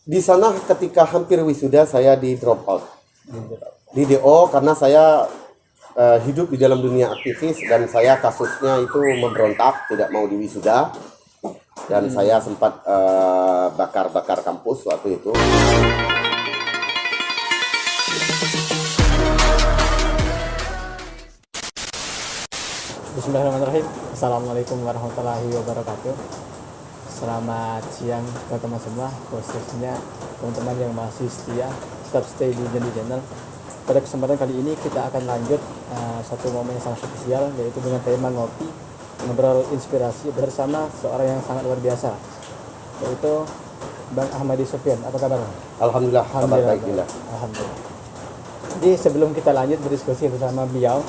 Di sana ketika hampir wisuda saya di drop out. Di DO karena saya hidup di dalam dunia aktivis dan saya kasusnya itu memberontak, tidak mau diwisuda. Dan saya sempat bakar-bakar kampus waktu itu. Bismillahirrahmanirrahim. Assalamualaikum warahmatullahi wabarakatuh. Selamat siang teman-teman semua, khususnya teman-teman yang masih setia tetap stay di Jendi Channel. Pada kesempatan kali ini kita akan lanjut satu momen yang sangat spesial, yaitu dengan tema ngopi ngobrol inspirasi bersama seorang yang sangat luar biasa, yaitu Bang Ahmadi Sofyan. Apa kabar? Alhamdulillah, kabar baik. Alhamdulillah. Jadi sebelum kita lanjut berdiskusi bersama beliau,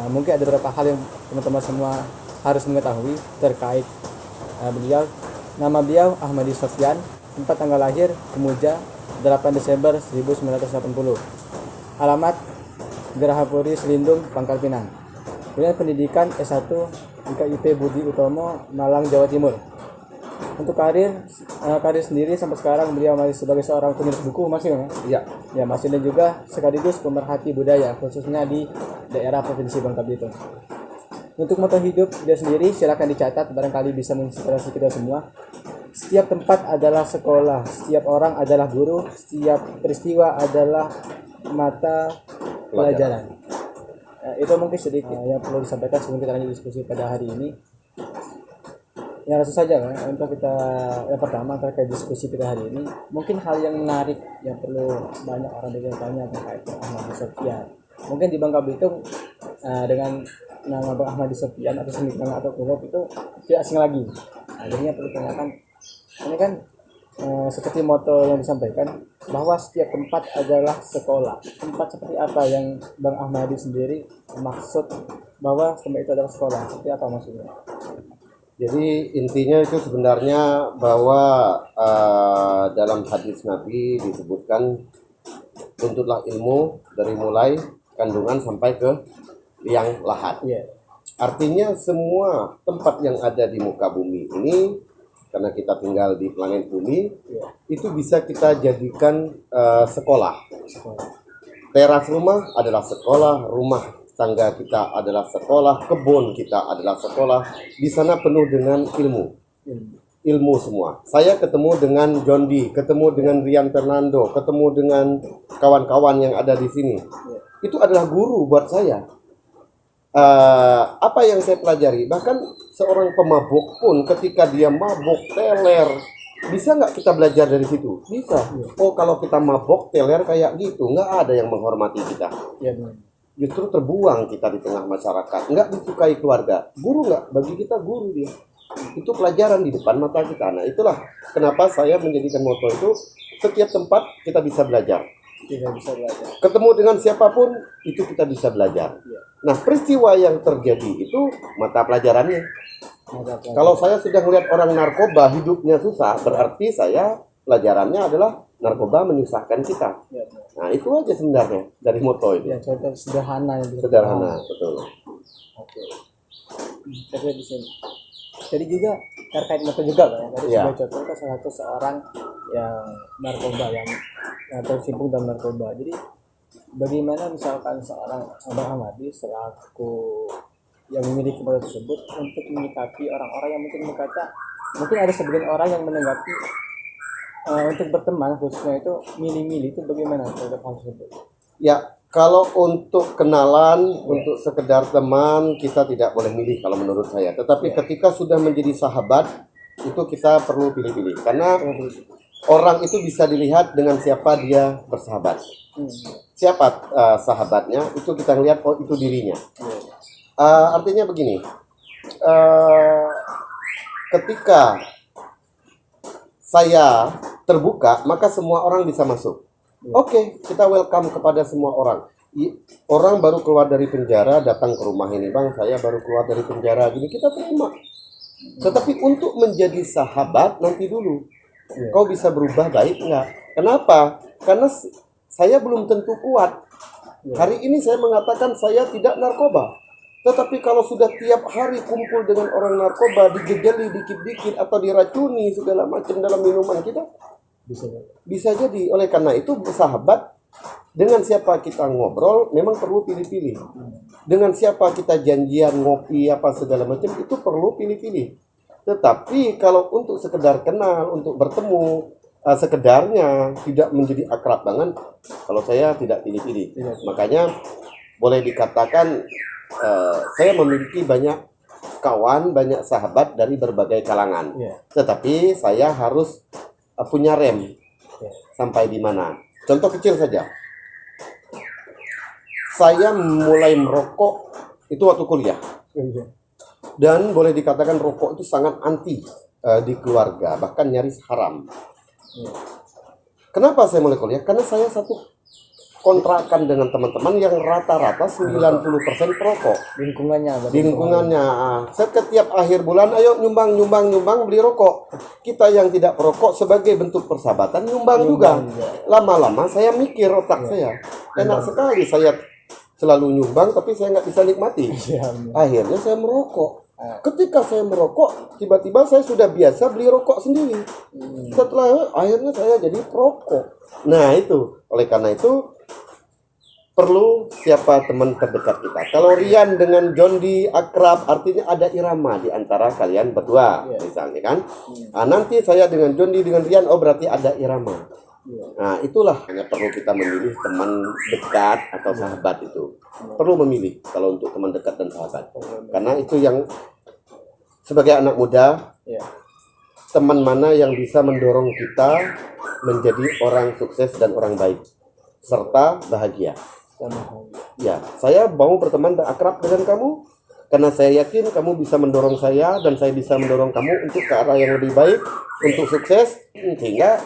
mungkin ada beberapa hal yang teman-teman semua harus mengetahui terkait beliau. Nama beliau Ahmadi Sofyan, tempat tanggal lahir Kemuja 8 Desember 1980. Alamat Gerahapuri Selindung, Pangkal Pinang. Kemudian pendidikan S1 IKIP Budi Utomo, Malang, Jawa Timur. Untuk karir sendiri sampai sekarang beliau masih sebagai seorang penulis buku, masih Ya. Ya, masih, dan juga sekaligus pemerhati budaya khususnya di daerah Provinsi Bangka Belitung. Untuk moto hidup dia sendiri silakan dicatat, barangkali bisa menginspirasi kita semua. Setiap tempat adalah sekolah, setiap orang adalah guru, setiap peristiwa adalah mata pelajaran. Itu mungkin sedikit yang perlu disampaikan sebelum kita lanjut diskusi pada hari ini. Ya, langsung saja untuk kita yang pertama terkait diskusi kita hari ini, mungkin hal yang menarik yang perlu banyak orang bertanya terkait Ahmadi Sofyan. Mungkin di Bangka Belitung dengan nama Bang Ahmadi Sofyan atau semikian atau Kuhop itu tidak asing lagi. Akhirnya perlu tanyakan, ini kan seperti moto yang disampaikan bahwa setiap tempat adalah sekolah. Tempat seperti apa yang Bang Ahmadi sendiri maksud bahwa tempat itu adalah sekolah? Seperti apa maksudnya? Jadi intinya itu sebenarnya bahwa dalam hadis Nabi disebutkan tuntutlah ilmu dari mulai kandungan sampai ke liang lahat. Yeah. Artinya semua tempat yang ada di muka bumi ini, karena kita tinggal di planet bumi, itu bisa kita jadikan sekolah. Teras rumah adalah sekolah, rumah tangga kita adalah sekolah, kebun kita adalah sekolah. Di sana penuh dengan ilmu semua. Saya ketemu dengan John D, ketemu dengan Rian Fernando, ketemu dengan kawan-kawan yang ada di sini. Itu adalah guru buat saya. Apa yang saya pelajari, bahkan seorang pemabuk pun ketika dia mabuk teler, bisa nggak kita belajar dari situ? Bisa. Oh, kalau kita mabuk teler kayak gitu, nggak ada yang menghormati kita. Justru terbuang kita di tengah masyarakat, nggak disukai keluarga. Guru nggak, bagi kita guru dia. Itu pelajaran di depan mata kita. Nah, itulah kenapa saya menjadikan moto itu, setiap tempat kita bisa belajar. Ketemu dengan siapapun itu kita bisa belajar. Nah, peristiwa yang terjadi itu mata pelajarannya. Kalau saya sudah melihat orang narkoba hidupnya susah, berarti saya pelajarannya adalah narkoba menyusahkan kita. Nah, itu aja sebenarnya dari moto itu. Ya, contoh sederhana yang sederhana, betul. Oke. Terus di sini. Jadi juga terkait moto juga kan. Tadi sebagai contoh kan salah satu seorang yang narkoba yang tersimpung dalam narkoba. Jadi bagaimana misalkan seorang Abang Ahmadi selaku yang memiliki moto tersebut untuk menyikapi orang-orang yang mungkin berkata, mungkin ada sebagian orang yang menanggapi untuk berteman khususnya itu milih-milih, itu bagaimana terhadap hal tersebut? Ya, kalau untuk kenalan, untuk sekedar teman, kita tidak boleh milih kalau menurut saya. Tetapi ketika sudah menjadi sahabat, itu kita perlu pilih-pilih. Karena orang itu bisa dilihat dengan siapa dia bersahabat. Siapa sahabatnya, itu kita lihat, oh itu dirinya. Artinya begini, ketika saya terbuka, maka semua orang bisa masuk. Oke, kita welcome kepada semua orang. Orang baru keluar dari penjara, datang ke rumah ini, Bang, saya baru keluar dari penjara, gini, kita terima. Tetapi untuk menjadi sahabat, nanti dulu. Kau bisa berubah baik nggak? Kenapa? Karena saya belum tentu kuat. Hari ini saya mengatakan saya tidak narkoba. Tetapi kalau sudah tiap hari kumpul dengan orang narkoba, dijejeli dikit-dikit atau diracuni segala macam dalam minuman kita, Bisa. Bisa jadi. Oleh karena itu bersahabat, dengan siapa kita ngobrol memang perlu pilih-pilih. Dengan siapa kita janjian ngopi apa segala macam itu perlu pilih-pilih. Tetapi kalau untuk sekedar kenal, untuk bertemu, sekedarnya tidak menjadi akrab banget, kalau saya tidak pilih-pilih. Iya. Makanya boleh dikatakan saya memiliki banyak kawan, banyak sahabat dari berbagai kalangan. Iya. Tetapi saya harus punya rem sampai di mana. Contoh kecil saja. Saya mulai merokok itu waktu kuliah. Iya. Dan boleh dikatakan rokok itu sangat anti di keluarga, bahkan nyaris haram. Iya. Kenapa saya mulai kuliah? Karena saya satu kontrakan dengan teman-teman yang rata-rata 90% perokok. Lingkungannya. Di lingkungannya, setiap akhir bulan, ayo nyumbang beli rokok. Kita yang tidak perokok sebagai bentuk persahabatan nyumbang juga. Lama-lama saya mikir otak saya, enak sekali saya selalu nyumbang tapi saya nggak bisa nikmati. Akhirnya saya merokok. Ketika saya merokok, tiba-tiba saya sudah biasa beli rokok sendiri. Setelah akhirnya saya jadi perokok. Nah itu, oleh karena itu perlu siapa teman terdekat kita. Kalau Rian dengan Jondi akrab, artinya ada irama di antara kalian berdua, misalnya kan. Nanti saya dengan Jondi dengan Rian, oh berarti ada irama. Nah itulah hanya perlu kita memilih teman dekat atau sahabat itu. Perlu memilih kalau untuk teman dekat dan sahabat. Karena itu yang sebagai anak muda, teman mana yang bisa mendorong kita menjadi orang sukses dan orang baik serta bahagia. Ya, saya mau berteman dan akrab dengan kamu karena saya yakin kamu bisa mendorong saya dan saya bisa mendorong kamu untuk ke arah yang lebih baik, untuk sukses, sehingga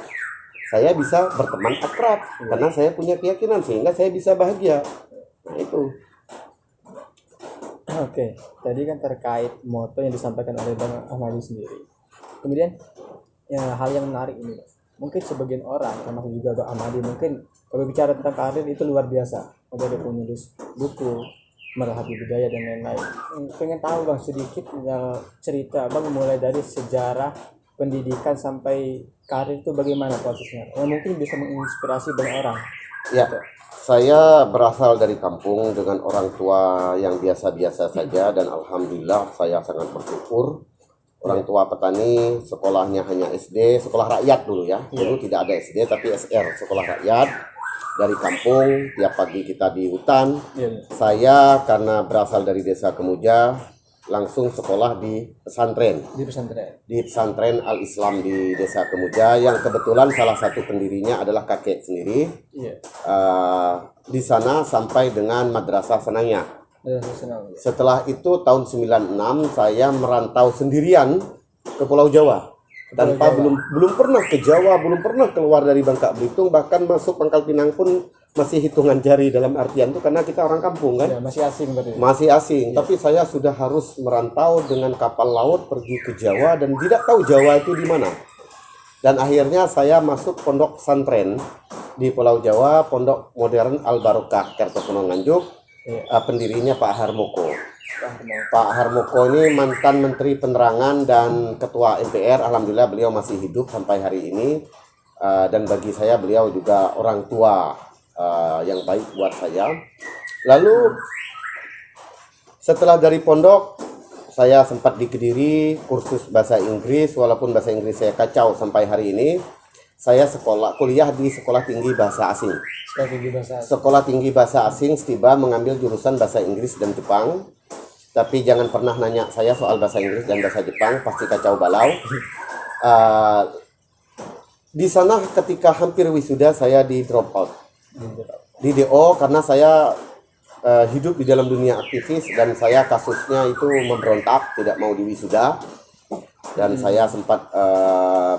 saya bisa berteman akrab karena saya punya keyakinan sehingga saya bisa bahagia. Nah itu. Oke, tadi kan terkait moto yang disampaikan oleh Bang Ahmadi sendiri. Kemudian ya, hal yang menarik ini, mungkin sebagian orang, termasuk juga Bang Ahmadi, mungkin kalau bicara tentang karir itu luar biasa. Ada penulis buku, merhati budaya dan lain-lain. Pengen tahu Bang sedikit cerita Bang mulai dari sejarah pendidikan sampai karir itu bagaimana prosesnya? Yang mungkin bisa menginspirasi banyak orang. Ya, saya berasal dari kampung dengan orang tua yang biasa-biasa saja dan alhamdulillah saya sangat bersyukur. Orang tua petani, sekolahnya hanya SD, sekolah rakyat dulu ya. Dulu tidak ada SD tapi SR, sekolah rakyat. Dari kampung, tiap pagi kita di hutan. Saya karena berasal dari desa Kemuja, langsung sekolah di pesantren. Di pesantren Al-Islam di desa Kemuja, yang kebetulan salah satu pendirinya adalah kakek sendiri. Di sana sampai dengan Madrasah Senangnya. Setelah itu tahun 96 saya merantau sendirian ke Pulau Jawa. Tanpa belum pernah ke Jawa, belum pernah keluar dari Bangka Belitung, bahkan masuk Pangkal Pinang pun masih hitungan jari dalam artian itu karena kita orang kampung kan. Masih asing berarti. Masih asing, tapi saya sudah harus merantau dengan kapal laut pergi ke Jawa dan tidak tahu Jawa itu di mana. Dan akhirnya saya masuk pondok pesantren di Pulau Jawa, Pondok Modern Al Barokah Kertosono Nganjuk. Pendirinya Pak Harmoko. Pak Harmoko ini mantan Menteri Penerangan dan Ketua MPR. Alhamdulillah beliau masih hidup sampai hari ini. Dan bagi saya beliau juga orang tua yang baik buat saya. Lalu setelah dari pondok saya sempat di Kediri kursus bahasa Inggris, walaupun bahasa Inggris saya kacau sampai hari ini. Saya kuliah di Sekolah Tinggi Bahasa Asing. Sekolah Tinggi Bahasa Asing Stiba mengambil jurusan bahasa Inggris dan Jepang. Tapi jangan pernah nanya saya soal bahasa Inggris dan bahasa Jepang, pasti kacau balau. Di sana ketika hampir wisuda saya di drop out. Di DO karena saya hidup di dalam dunia aktivis dan saya kasusnya itu memberontak, tidak mau diwisuda. Dan saya sempat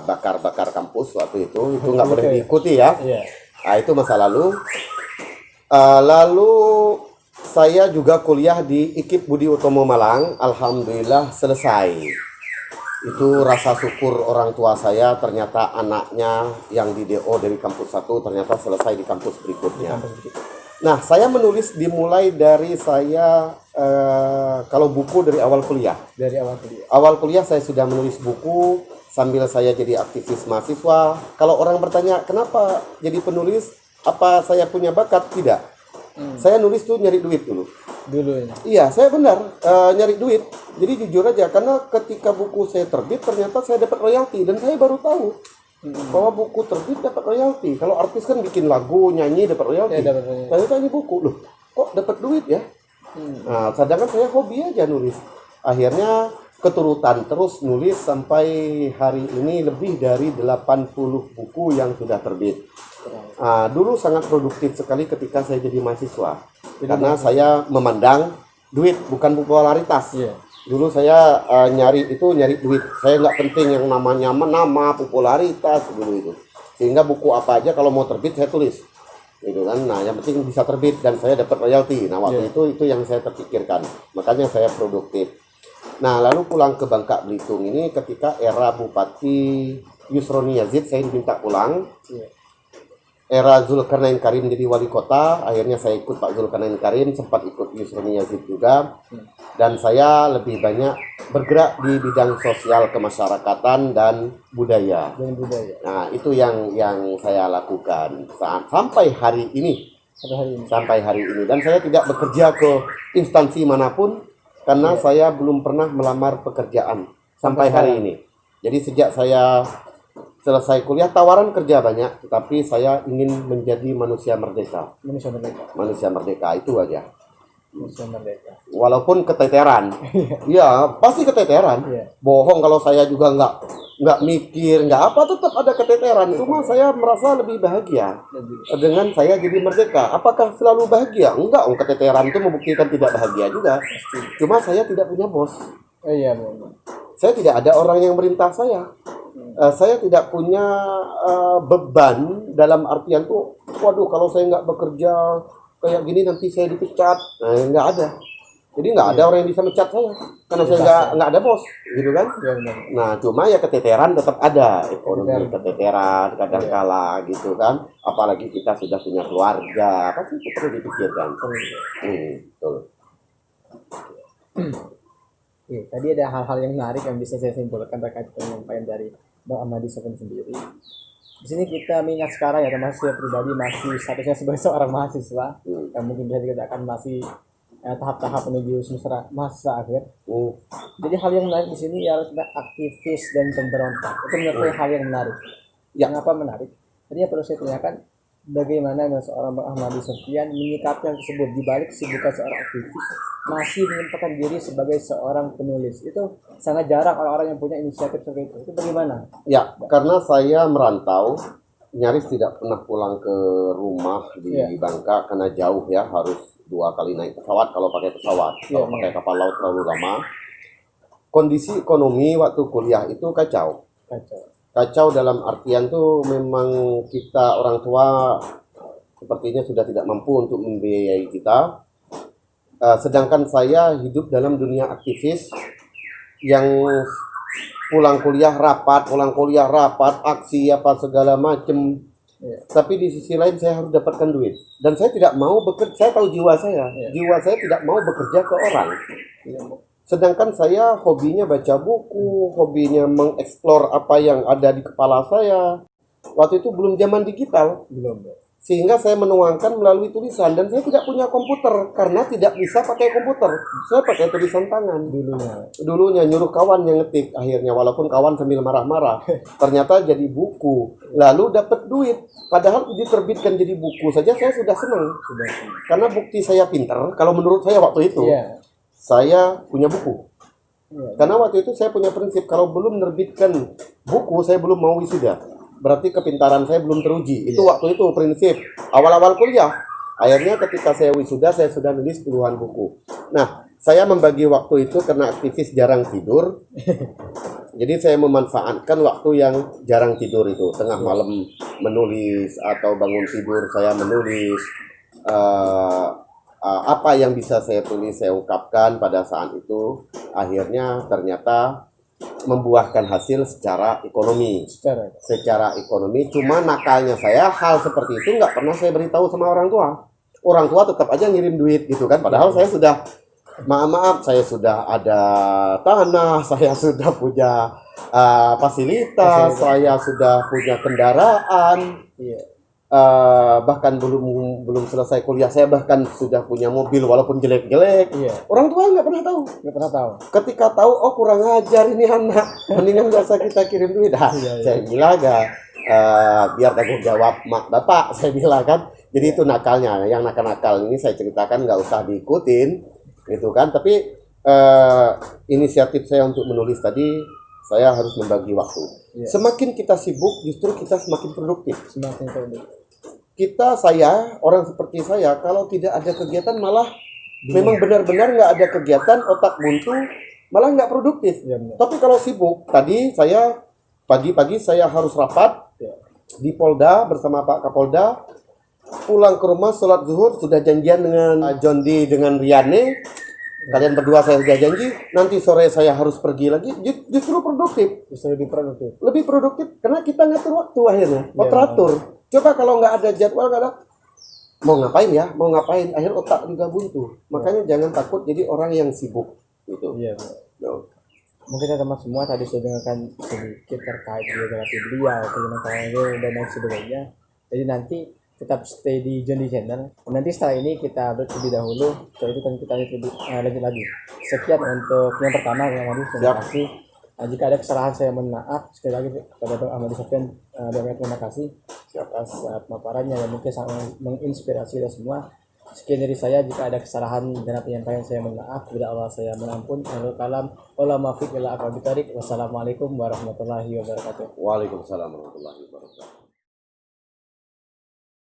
bakar-bakar kampus waktu itu nggak boleh diikuti ya. Nah, itu masa lalu. Lalu saya juga kuliah di IKIP Budi Utomo Malang, alhamdulillah selesai. Itu rasa syukur orang tua saya, ternyata anaknya yang di DO dari kampus 1 ternyata selesai di kampus berikutnya. Nah, saya menulis dimulai dari saya kalau buku dari awal kuliah. Awal kuliah saya sudah menulis buku sambil saya jadi aktivis mahasiswa. Kalau orang bertanya kenapa jadi penulis, apa saya punya bakat? Tidak. Saya nulis tuh nyari duit dulu. Dulu ya. Iya, saya benar nyari duit. Jadi jujur aja, karena ketika buku saya terbit ternyata saya dapat royalti dan saya baru tahu bahwa buku terbit dapat royalti. Kalau artis kan bikin lagu, nyanyi dapat royalti. Ya, dapat royalti. Ternyata ini buku loh, kok dapat duit ya? Nah, sedangkan saya hobi aja nulis. Akhirnya keturutan terus nulis sampai hari ini lebih dari 80 buku yang sudah terbit. Dulu sangat produktif sekali ketika saya jadi mahasiswa. Karena saya memandang duit bukan popularitas. Iya. Dulu saya nyari duit. Saya nggak penting yang namanya nama, popularitas dulu itu. Sehingga buku apa aja kalau mau terbit saya tulis. Gitu kan. Nah, yang penting bisa terbit dan saya dapat royalti. Nah, waktu itu yang saya terpikirkan. Makanya saya produktif. Nah, lalu pulang ke Bangka Belitung ini ketika era Bupati Yusroni Yazid saya diminta pulang. Era Zulkarnain Karim jadi wali kota, akhirnya saya ikut Pak Zulkarnain Karim, sempat ikut Yusroni Yazid juga. Dan saya lebih banyak bergerak di bidang sosial kemasyarakatan dan budaya. Nah, itu yang saya lakukan sampai hari ini. Sampai hari ini. Dan saya tidak bekerja ke instansi manapun karena saya belum pernah melamar pekerjaan sampai hari ini. Jadi sejak saya selesai kuliah, tawaran kerja banyak, tetapi saya ingin menjadi manusia merdeka. Manusia merdeka itu aja. Walaupun keteteran. Iya, pasti keteteran. Bohong kalau saya juga nggak mikir, nggak apa, tetap ada keteteran. Cuma saya merasa lebih bahagia dengan saya jadi merdeka. Apakah selalu bahagia? Enggak, keteteran itu membuktikan tidak bahagia juga. Cuma saya tidak punya bos. Saya tidak ada orang yang merintah saya. Saya tidak punya beban dalam artian tuh, waduh kalau saya nggak bekerja kayak gini nanti saya dipecat. Nah, nggak ada. Jadi nggak ada orang yang bisa mecat saya karena saya nggak ada bos, gitu kan? Nah, cuma ya keteteran tetap ada, ekonomi keteteran kadang kala gitu kan. Apalagi kita sudah punya keluarga, pasti itu perlu dipikirkan. Betul. Tadi ada hal-hal yang menarik yang bisa saya simpulkan terkait penyampaian dari Bang Ahmadi Sofyan sendiri. Di sini kita mengingat sekarang ya, termasuk saya pribadi masih statusnya sebagai seorang mahasiswa, yang mungkin bisa dikatakan masih tahap-tahap menuju semester mahasiswa akhir. Jadi hal yang menarik di sini ialah tentang aktivis dan pemberontak. Itu menurut saya hal yang menarik. Mengapa menarik? Tadi perlu saya tanyakan bagaimana seorang Bang Ahmadi Sofyan menyikapi hal tersebut di balik kesibukan seorang aktivis masih menyempatkan diri sebagai seorang penulis. Itu sangat jarang orang-orang yang punya inisiatif seperti itu. Itu bagaimana? Ya, karena saya merantau, nyaris tidak pernah pulang ke rumah di Bangka karena jauh ya, harus 2 kali naik pesawat kalau pakai pesawat. Kalau pakai kapal laut terlalu lama. Kondisi ekonomi waktu kuliah itu kacau. Kacau dalam artian tuh memang kita orang tua sepertinya sudah tidak mampu untuk membiayai kita. Sedangkan saya hidup dalam dunia aktivis yang pulang kuliah rapat, aksi apa segala macem. Tapi di sisi lain saya harus dapatkan duit. Dan saya tidak mau bekerja, saya tahu jiwa saya. Jiwa saya tidak mau bekerja ke orang. Sedangkan saya hobinya baca buku, hobinya mengeksplor apa yang ada di kepala saya. Waktu itu belum zaman digital. Sehingga saya menuangkan melalui tulisan, dan saya tidak punya komputer karena tidak bisa pakai komputer. Saya pakai tulisan tangan dulunya nyuruh kawan yang ngetik. Akhirnya walaupun kawan sambil marah-marah, ternyata jadi buku, lalu dapat duit. Padahal diterbitkan jadi buku saja saya sudah senang. Karena bukti saya pintar. Kalau menurut saya waktu itu saya punya buku. Karena waktu itu saya punya prinsip, kalau belum menerbitkan buku saya belum mau wisuda. Berarti kepintaran saya belum teruji. Itu waktu itu prinsip awal-awal kuliah. Akhirnya ketika saya wisuda, saya sudah nulis puluhan buku. Nah, saya membagi waktu itu karena aktivis jarang tidur. Jadi saya memanfaatkan waktu yang jarang tidur itu. Tengah malam menulis atau bangun tidur saya menulis. Apa yang bisa saya tulis, saya ungkapkan pada saat itu. Akhirnya ternyata membuahkan hasil secara ekonomi. Secara ekonomi, cuma nakalnya saya hal seperti itu nggak pernah saya beritahu sama orang tua. Orang tua tetap aja ngirim duit gitu kan. Padahal saya sudah Maaf, saya sudah ada tanah, saya sudah punya fasilitas, saya sudah punya kendaraan. Iya. Bahkan belum selesai kuliah, saya bahkan sudah punya mobil walaupun jelek-jelek. Iya. Orang tua nggak pernah tahu. Nggak pernah tahu. Ketika tahu, oh kurang ajar ini anak, mendingan gak usah kita kirim duit. Iya. Saya bilang biar tanggung jawab mak bapak, saya bilang kan. Jadi itu nakalnya. Yang nakal-nakal ini saya ceritakan nggak usah diikutin, gitu kan. Tapi inisiatif saya untuk menulis tadi, saya harus membagi waktu. Iya. Semakin kita sibuk, justru kita semakin produktif. Semakin produktif. Saya, orang seperti saya, kalau tidak ada kegiatan malah memang benar-benar nggak ada kegiatan, otak buntu, malah nggak produktif. Iya, benar. Tapi kalau sibuk, tadi saya pagi-pagi saya harus rapat Iya. di Polda bersama Pak Kapolda, pulang ke rumah sholat zuhur sudah janjian dengan John D dengan Riane. Kalian berdua saya sudah janji, nanti sore saya harus pergi lagi. Justru produktif. Bisa lebih produktif. Lebih produktif karena kita ngatur waktu akhirnya, Iya. teratur. Coba kalau nggak ada jadwal, nggak ada mau ngapain ya, mau ngapain, akhir otak juga buntu. Makanya jangan takut jadi orang yang sibuk gitu. Iya, benar. No. Mungkin teman semua tadi sudah dengarkan sedikit terkait biografi beliau, perjalanan karir dan lain sebagainya. Jadi nanti tetap stay di Johnny Channel. Nanti setelah ini kita break terlebih dahulu. Setelah itu kan kita lanjut lagi. Sekian untuk yang pertama, Bang Ahmadi. Terima Siap. kasih. Jika ada kesalahan saya mohon maaf. Sekali lagi kepada Bang Ahmadi Sofyan, banyak terima kasih atas pemaparannya yang mungkin sangat menginspirasi kita semua. Sekian dari saya. Jika ada kesalahan dalam penyampaian saya mohon maaf. Bila Allah saya menampun. Wassalamualaikum warahmatullahi wabarakatuh. Waalaikumsalam warahmatullahi wabarakatuh.